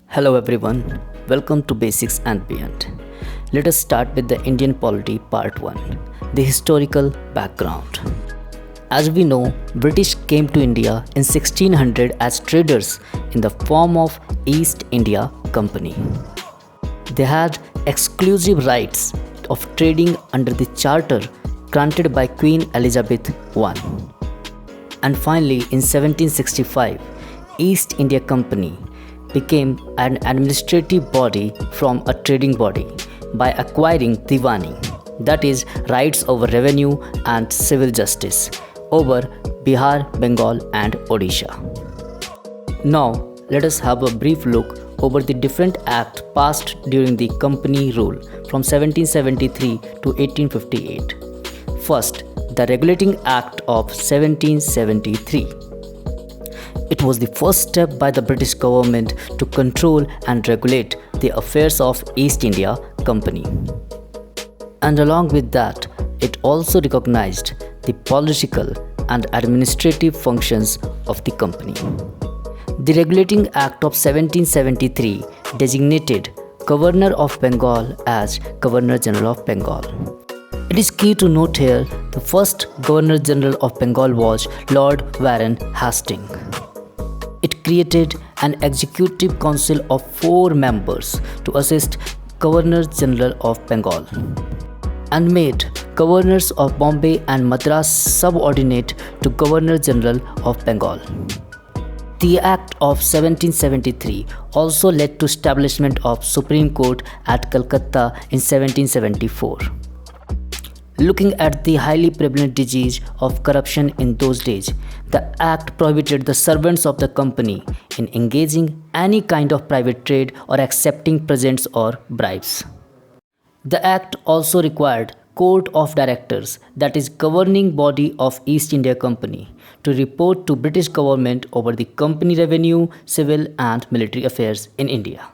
Hello everyone, welcome to Basics and Beyond. Let us start with the Indian polity part 1, the historical background. As we know, British came to India in 1600 as traders in the form of East India Company. They had exclusive rights of trading under the charter granted by Queen Elizabeth I. And finally, in 1765, East India Company became an administrative body from a trading body by acquiring Diwani, that is, rights over revenue and civil justice over Bihar, Bengal, and Odisha. Now, let us have a brief look over the different acts passed during the company rule from 1773 to 1858. First, the Regulating Act of 1773. It was the first step by the British government to control and regulate the affairs of East India Company. And along with that, it also recognized the political and administrative functions of the company. The Regulating Act of 1773 designated Governor of Bengal as Governor General of Bengal. It is key to note here the first Governor General of Bengal was Lord Warren Hastings. It created an executive council of 4 members to assist Governor General of Bengal and made governors of Bombay and Madras subordinate to Governor General of Bengal. The Act of 1773 also led to establishment of Supreme Court at Calcutta in 1774. Looking at the highly prevalent disease of corruption in those days, the Act prohibited the servants of the company in engaging any kind of private trade or accepting presents or bribes. The Act also required Court of Directors, that is governing body of East India Company, to report to British government over the company revenue, civil and military affairs in India.